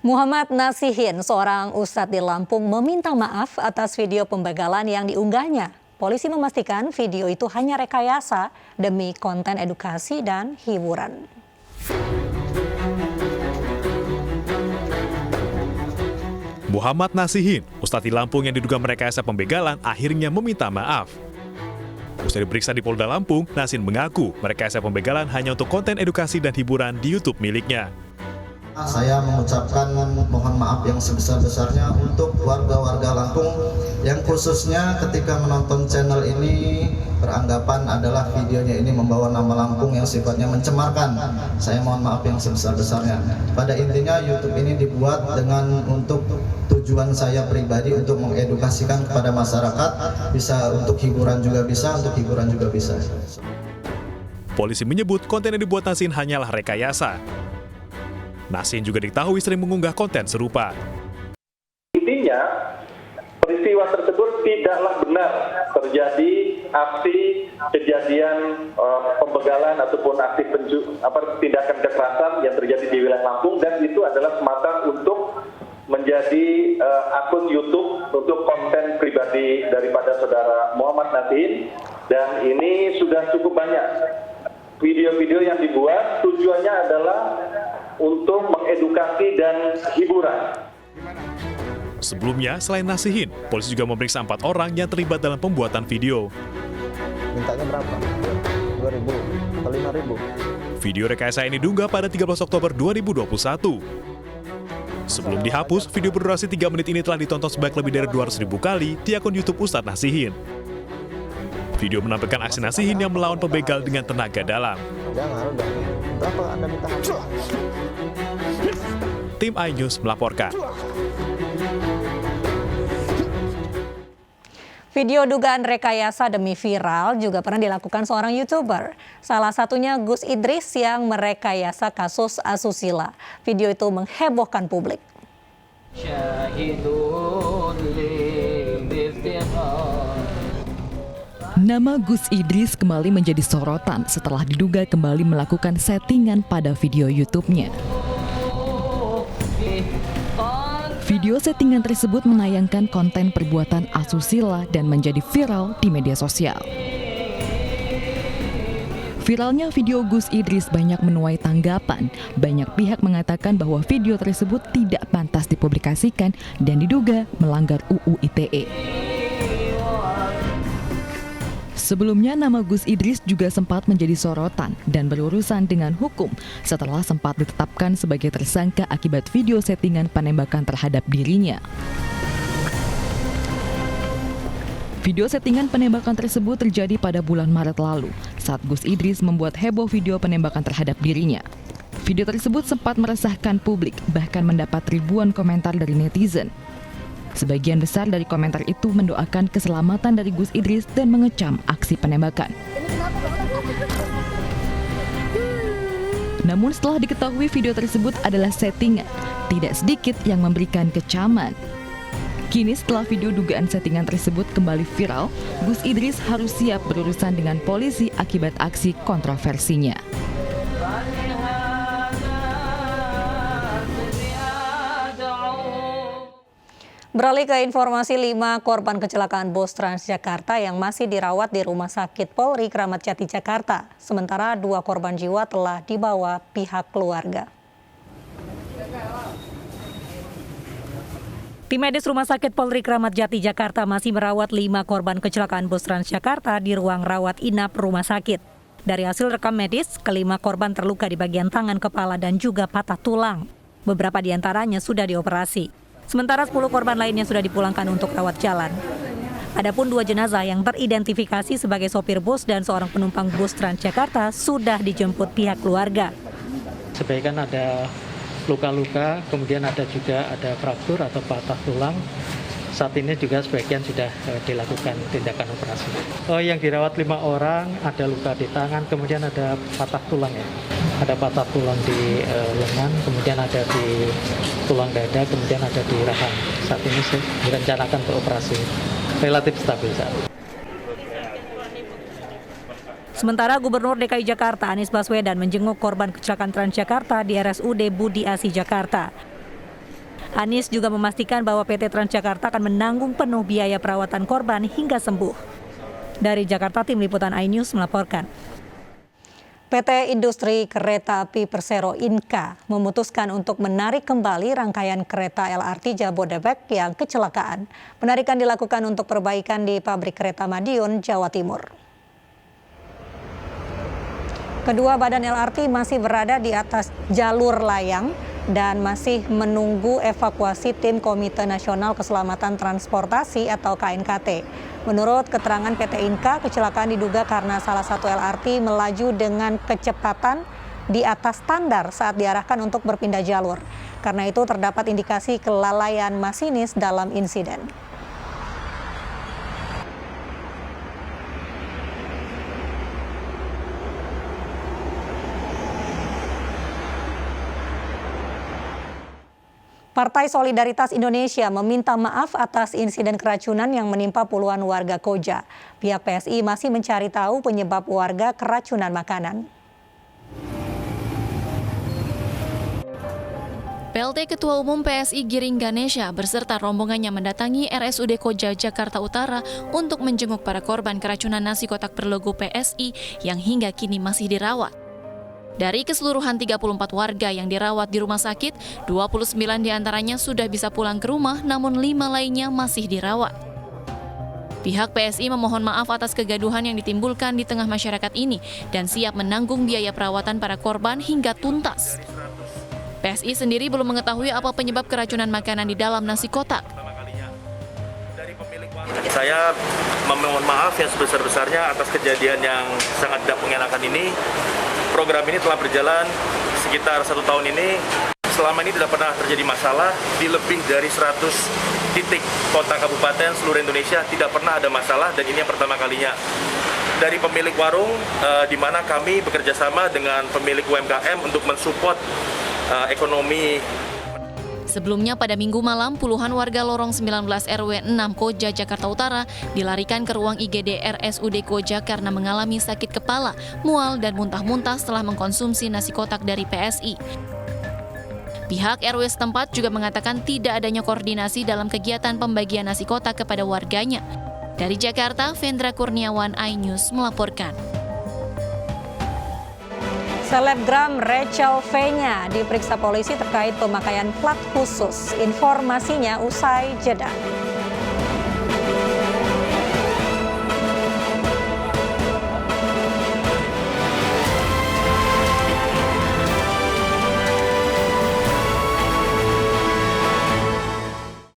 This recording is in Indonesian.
Muhammad Nasihin, seorang ustadz di Lampung, meminta maaf atas video pembegalan yang diunggahnya. Polisi memastikan video itu hanya rekayasa demi konten edukasi dan hiburan. Muhammad Nasihin, ustadz di Lampung yang diduga merekayasa pembegalan, akhirnya meminta maaf. Usai diperiksa di Polda Lampung, Nasihin mengaku merekayasa pembegalan hanya untuk konten edukasi dan hiburan di YouTube miliknya. Saya mengucapkan mohon maaf yang sebesar-besarnya untuk warga-warga Lampung yang khususnya ketika menonton channel ini beranggapan adalah videonya ini membawa nama Lampung yang sifatnya mencemarkan. Saya mohon maaf yang sebesar-besarnya. Pada intinya YouTube ini dibuat dengan untuk tujuan saya pribadi untuk mengedukasikan kepada masyarakat, bisa untuk hiburan juga bisa, untuk hiburan juga bisa. Polisi menyebut konten yang dibuat Nasihin hanyalah rekayasa. Nasihin juga diketahui sering mengunggah konten serupa. Intinya, peristiwa tersebut tidaklah benar terjadi aksi kejadian pembegalan ataupun aksi tindakan kekerasan yang terjadi di wilayah Lampung, dan itu adalah semata untuk menjadi akun YouTube untuk konten pribadi daripada saudara Muhammad Nasihin, dan ini sudah cukup banyak video-video yang dibuat. Tujuannya adalah untuk mengedukasi dan hiburan. Sebelumnya, selain Nasihin, polisi juga memeriksa 4 orang yang terlibat dalam pembuatan video. Mintanya berapa? 2.000 atau 5.000? Video rekayasa ini diunggah pada 13 Oktober 2021. Sebelum dihapus, video berdurasi 3 menit ini telah ditonton sebanyak lebih dari 200.000 kali di akun YouTube Ustadz Nasihin. Video menampilkan aksi Nasihin yang melawan pembegal dengan tenaga dalam. Jangan, udah. Berapa Anda minta? Tim iNews melaporkan. Video dugaan rekayasa demi viral juga pernah dilakukan seorang YouTuber. Salah satunya Gus Idris yang merekayasa kasus asusila. Video itu menghebohkan publik. Nama Gus Idris kembali menjadi sorotan setelah diduga kembali melakukan settingan pada video YouTube-nya. Video settingan tersebut menayangkan konten perbuatan asusila dan menjadi viral di media sosial. Viralnya video Gus Idris banyak menuai tanggapan. Banyak pihak mengatakan bahwa video tersebut tidak pantas dipublikasikan dan diduga melanggar UU ITE. Sebelumnya, nama Gus Idris juga sempat menjadi sorotan dan berurusan dengan hukum setelah sempat ditetapkan sebagai tersangka akibat video settingan penembakan terhadap dirinya. Video settingan penembakan tersebut terjadi pada bulan Maret lalu saat Gus Idris membuat heboh video penembakan terhadap dirinya. Video tersebut sempat meresahkan publik, bahkan mendapat ribuan komentar dari netizen. Sebagian besar dari komentar itu mendoakan keselamatan dari Gus Idris dan mengecam aksi penembakan. Namun setelah diketahui video tersebut adalah settingan, tidak sedikit yang memberikan kecaman. Kini setelah video dugaan settingan tersebut kembali viral, Gus Idris harus siap berurusan dengan polisi akibat aksi kontroversinya. Beralih ke informasi 5 korban kecelakaan bus Transjakarta yang masih dirawat di Rumah Sakit Polri Kramat Jati, Jakarta. Sementara 2 korban jiwa telah dibawa pihak keluarga. Tim medis Rumah Sakit Polri Kramat Jati, Jakarta masih merawat 5 korban kecelakaan bus Transjakarta di ruang rawat inap rumah sakit. Dari hasil rekam medis, kelima korban terluka di bagian tangan, kepala, dan juga patah tulang. Beberapa di antaranya sudah dioperasi. Sementara 10 korban lainnya sudah dipulangkan untuk rawat jalan. Adapun 2 jenazah yang teridentifikasi sebagai sopir bus dan seorang penumpang bus Transjakarta sudah dijemput pihak keluarga. Sebagian ada luka-luka, kemudian ada fraktur atau patah tulang. Saat ini juga sebagian sudah dilakukan tindakan operasi. Yang dirawat 5 orang, ada luka di tangan, kemudian ada patah tulang ya. Ada patah tulang di lengan, kemudian ada di tulang dada, kemudian ada di rahang. Saat ini direncanakan untuk operasi. Relatif stabil saat ini. Sementara Gubernur DKI Jakarta Anies Baswedan menjenguk korban kecelakaan Transjakarta di RSUD Budi Asih Jakarta. Anies juga memastikan bahwa PT Transjakarta akan menanggung penuh biaya perawatan korban hingga sembuh. Dari Jakarta, Tim Liputan iNews melaporkan. PT Industri Kereta Api Persero Inka memutuskan untuk menarik kembali rangkaian kereta LRT Jabodebek yang kecelakaan. Penarikan dilakukan untuk perbaikan di pabrik kereta Madiun, Jawa Timur. Kedua badan LRT masih berada di atas jalur layang dan masih menunggu evakuasi tim Komite Nasional Keselamatan Transportasi atau KNKT. Menurut keterangan PT Inka, kecelakaan diduga karena salah satu LRT melaju dengan kecepatan di atas standar saat diarahkan untuk berpindah jalur. Karena itu terdapat indikasi kelalaian masinis dalam insiden. Partai Solidaritas Indonesia meminta maaf atas insiden keracunan yang menimpa puluhan warga Koja. Pihak PSI masih mencari tahu penyebab warga keracunan makanan. PLT Ketua Umum PSI Giring Ganesha beserta rombongannya mendatangi RSUD Koja, Jakarta Utara untuk menjenguk para korban keracunan nasi kotak berlogo PSI yang hingga kini masih dirawat. Dari keseluruhan 34 warga yang dirawat di rumah sakit, 29 diantaranya sudah bisa pulang ke rumah, namun 5 lainnya masih dirawat. Pihak PSI memohon maaf atas kegaduhan yang ditimbulkan di tengah masyarakat ini dan siap menanggung biaya perawatan para korban hingga tuntas. PSI sendiri belum mengetahui apa penyebab keracunan makanan di dalam nasi kotak. Saya memohon maaf yang sebesar-besarnya atas kejadian yang sangat tidak mengenakan ini. Program ini telah berjalan sekitar 1 tahun ini. Selama ini tidak pernah terjadi masalah di lebih dari 100 titik kota kabupaten seluruh Indonesia, tidak pernah ada masalah dan ini yang pertama kalinya. Dari pemilik warung, di mana kami bekerja sama dengan pemilik UMKM untuk mensupport ekonomi. Sebelumnya pada Minggu malam, puluhan warga lorong 19 RW 6 Koja, Jakarta Utara dilarikan ke ruang IGD RSUD Koja karena mengalami sakit kepala, mual, dan muntah-muntah setelah mengkonsumsi nasi kotak dari PSI. Pihak RW setempat juga mengatakan tidak adanya koordinasi dalam kegiatan pembagian nasi kotak kepada warganya. Dari Jakarta, Vendra Kurniawan, iNews melaporkan. Selebgram Rachel V-nya diperiksa polisi terkait pemakaian plat khusus. Informasinya usai jeda.